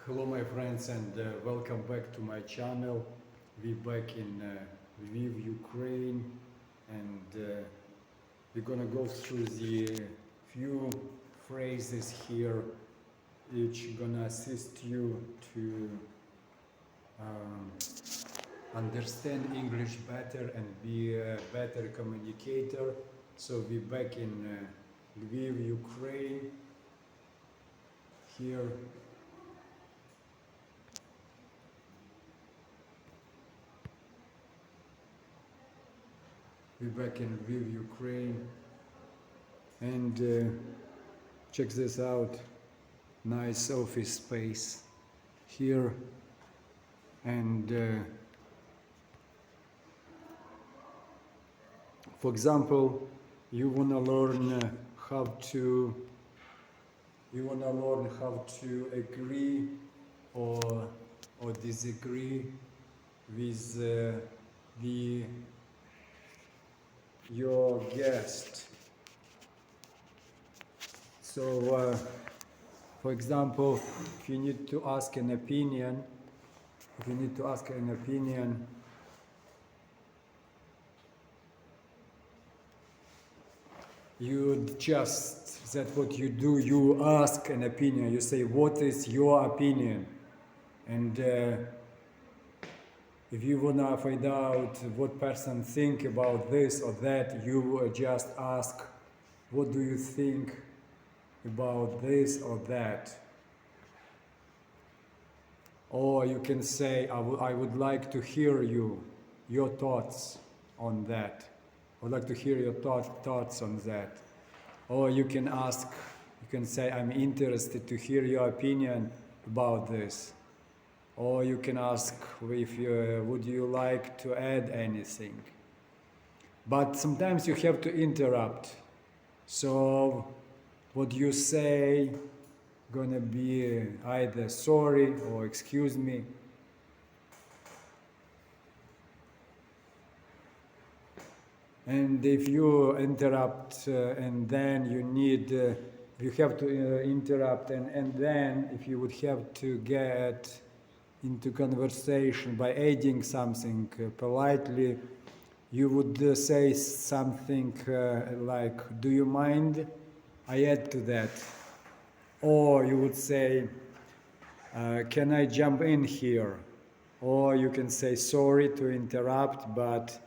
Hello my friends and welcome back to my channel. We're back in Lviv, Ukraine, and we're gonna go through the few phrases here which gonna assist you to understand English better and be a better communicator. So we're back in Lviv, Ukraine here. We're back in Lviv, Ukraine, and check this out. Nice office space here, and for example, you wanna learn how to agree or disagree with your guest. So, for example, if you need to ask an opinion, that's what you do, you ask an opinion, you say, what is your opinion? And if you wanna find out what person think about this or that, you just ask, what do you think about this or that? Or you can say, I would like to hear your thoughts on that. I would like to hear your thoughts on that. Or you can ask, you can say, I'm interested to hear your opinion about this. Or you can ask, would you like to add anything? But sometimes you have to interrupt. So what you say gonna be either sorry or excuse me. And if you interrupt and then you have to interrupt and then if you would have to get into conversation by adding something politely, you would say something like, do you mind I add to that? Or you would say, can I jump in here? Or you can say, sorry to interrupt, but,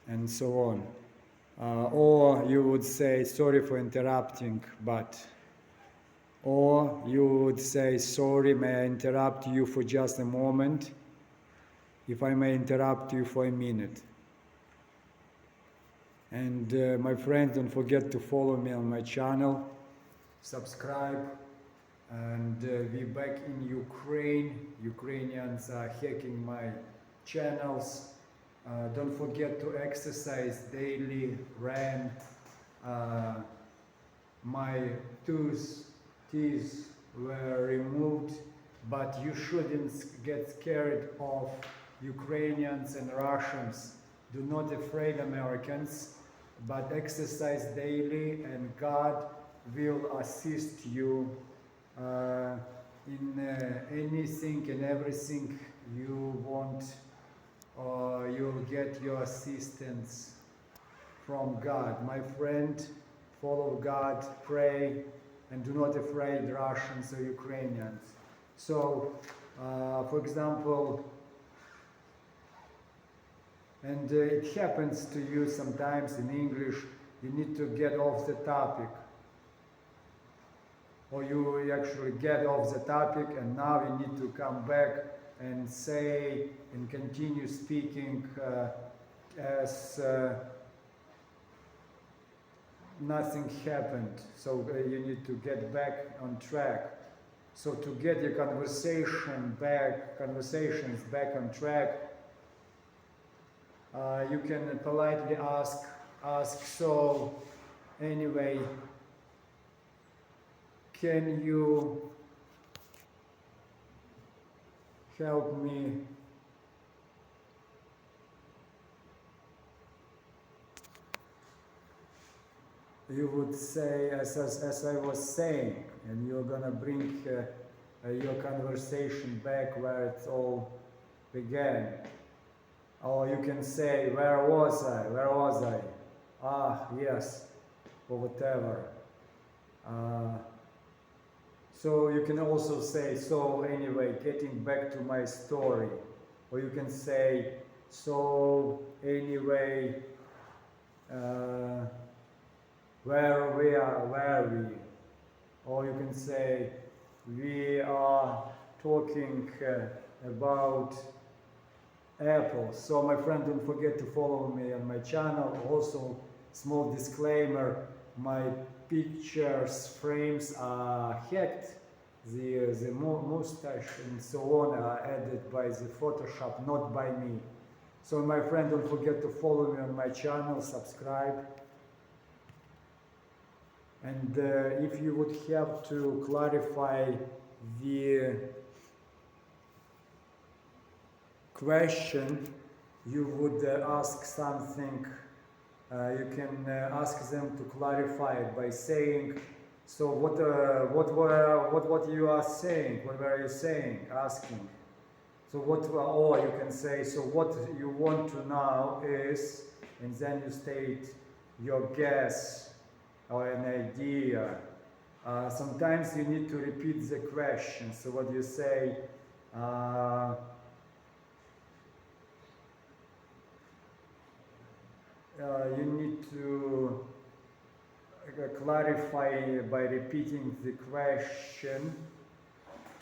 and so on. Or you would say, sorry for interrupting, but. Or you would say, sorry, may I interrupt you for just a moment? If I may interrupt you for a minute. And my friends, don't forget to follow me on my channel, subscribe, and we're back in Ukraine. Ukrainians are hacking my channels. Don't forget to exercise daily, run. My teeth were removed, but you shouldn't get scared of Ukrainians and Russians. Do not afraid Americans, but exercise daily and God will assist you in anything and everything you want. You'll get your assistance from God. My friend, follow God, pray, and do not afraid Russians or Ukrainians. So, for example, and it happens to you sometimes in English, you need to get off the topic. Or you actually get off the topic and now you need to come back and say and continue speaking as nothing happened. So you need to get back on track. So to get your conversations back on track, you can politely ask, so anyway, can you help me you would say, as I was saying, and you're gonna bring your conversation back where it all began. Or you can say, where was I? Where was I? Ah, yes, or whatever. So you can also say, so anyway, getting back to my story. Or you can say, so anyway, where were we? Or you can say, we are talking about apples. So my friend, don't forget to follow me on my channel. Also, small disclaimer, my pictures frames are hacked. The mustache and so on are added by the Photoshop, not by me. So my friend, don't forget to follow me on my channel, subscribe. And if you would have to clarify the question, you would ask something, you can ask them to clarify it by saying, so what you are saying, what were you saying, asking. So or you can say, so what you want to know is, and then you state your guess or an idea. Sometimes you need to repeat the question. So what you say, you need to clarify by repeating the question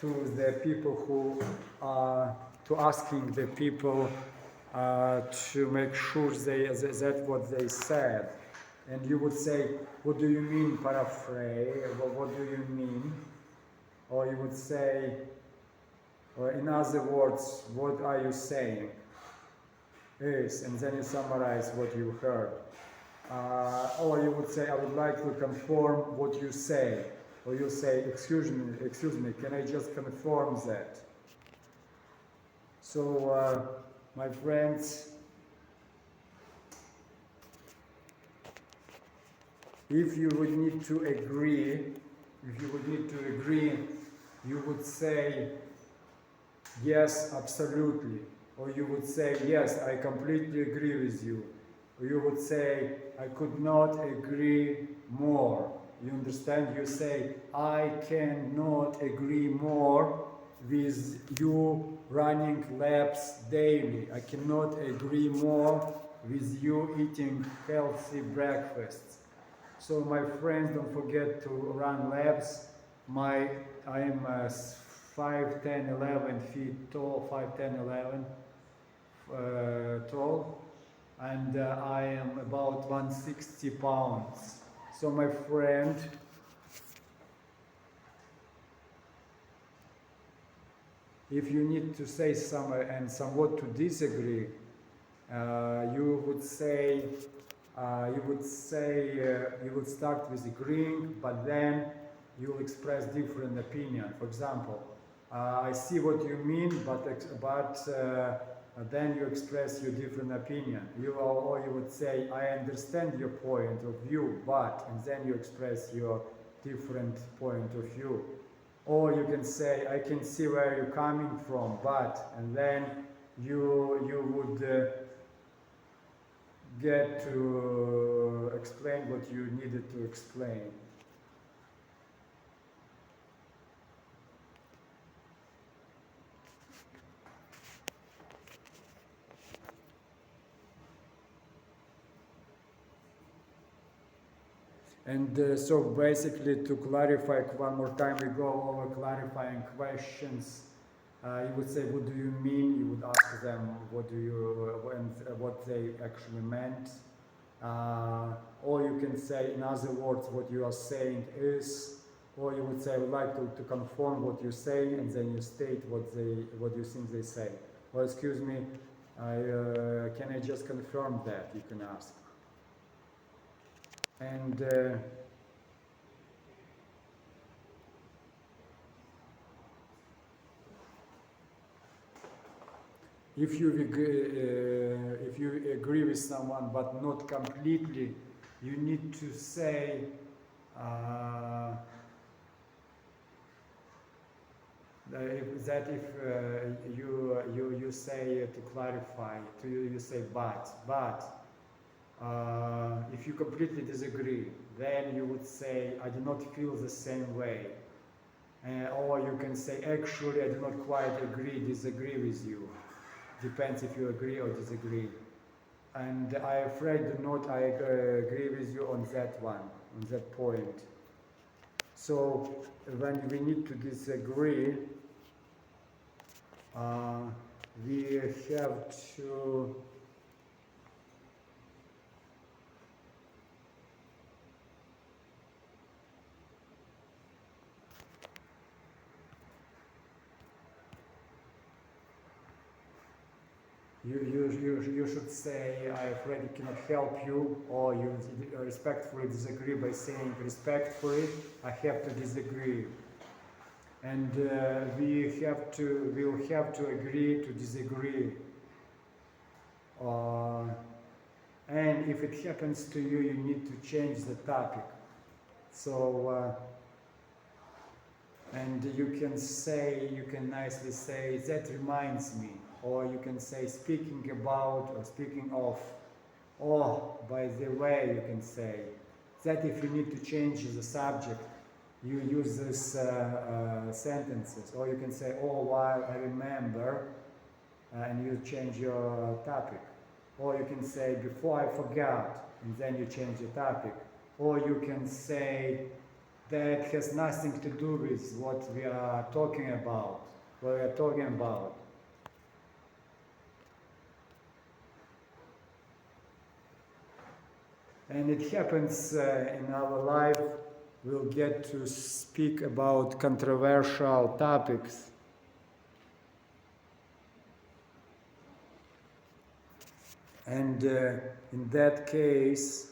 to the people who are, to asking the people to make sure that what they said. And you would say, what do you mean, paraphrase? What do you mean? Or you would say, or in other words, what are you saying? Is, and then you summarize what you heard. Or you would say, I would like to confirm what you say. Or you say, excuse me, can I just confirm that? So, my friends, if you would need to agree, you would say, yes, absolutely. Or you would say, yes, I completely agree with you. Or you would say, I could not agree more. You understand? You say, I cannot agree more with you running laps daily. I cannot agree more with you eating healthy breakfasts. So my friends, don't forget to run laps. I am 5, 10, 11 feet tall, 5, 10, 11 tall, and I am about 160 pounds. So my friend, if you need to say somewhat to disagree, you would start with agreeing, but then you'll express different opinion. For example, I see what you mean, but then you express your different opinion. Or you would say, I understand your point of view, but, and then you express your different point of view. Or you can say, I can see where you're coming from, but, and then you would get to explain what you needed to explain. And so basically, to clarify one more time, we go over clarifying questions. You would say, what do you mean? You would ask them what they actually meant. Or you can say, in other words, what you are saying is, or you would say, I would like to confirm what you say, and then you state what you think they say. Or excuse me, can I just confirm that? You can ask. And if you agree with someone but not completely, you need to say that if you say to clarify, you say but if you completely disagree, then you would say I do not feel the same way, or you can say actually I do not quite disagree with you. Depends if you agree or disagree. And I afraid I agree with you on that one, on that point. So when we need to disagree, we have to you should say, I afraid I cannot help you, or you respectfully disagree by saying respectfully, I have to disagree. And we will have to agree to disagree. And if it happens to you, you need to change the topic. So, and you can nicely say, that reminds me. Or you can say speaking about or speaking of. Or by the way, you can say that if you need to change the subject, you use these sentences. Or you can say, oh, while I remember, and you change your topic. Or you can say before I forgot, and then you change the topic. Or you can say that has nothing to do with what we are talking about. And it happens in our life, we'll get to speak about controversial topics. And in that case,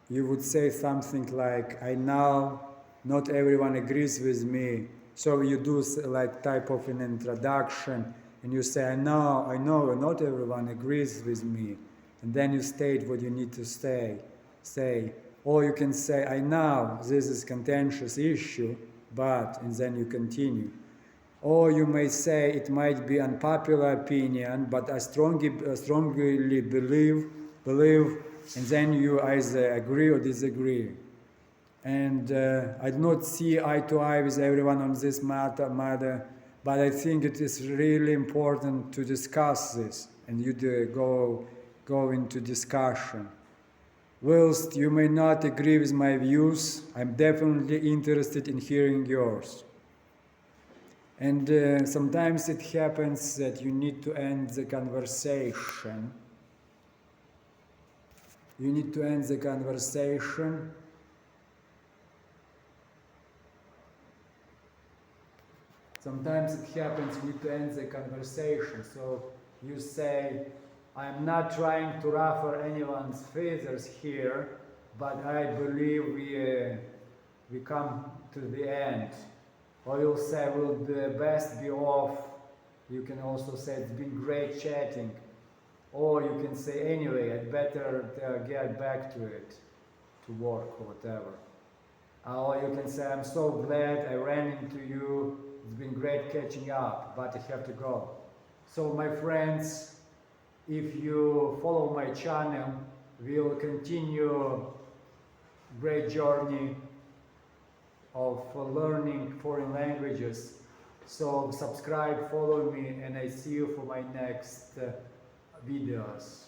you would say something like, I know not everyone agrees with me. So you do like type of an introduction, and you say, I know, not everyone agrees with me. And then you state what you need to say. Or you can say, I know this is a contentious issue, but, and then you continue. Or you may say, it might be unpopular opinion, but I strongly believe, and then you either agree or disagree. And I do not see eye to eye with everyone on this matter, but I think it is really important to discuss this, and you go into discussion. Whilst you may not agree with my views, I'm definitely interested in hearing yours. And sometimes it happens that you need to end the conversation. Sometimes it happens you need to end the conversation. So you say, I'm not trying to ruffle anyone's feathers here, but I believe we come to the end. Or you'll say, will the best be off? You can also say, it's been great chatting. Or you can say, anyway, I'd better get back to it, to work or whatever. Or you can say, I'm so glad I ran into you. It's been great catching up, but I have to go. So my friends, if you follow my channel, we'll continue great journey of learning foreign languages. So subscribe, follow me, and I see you for my next videos.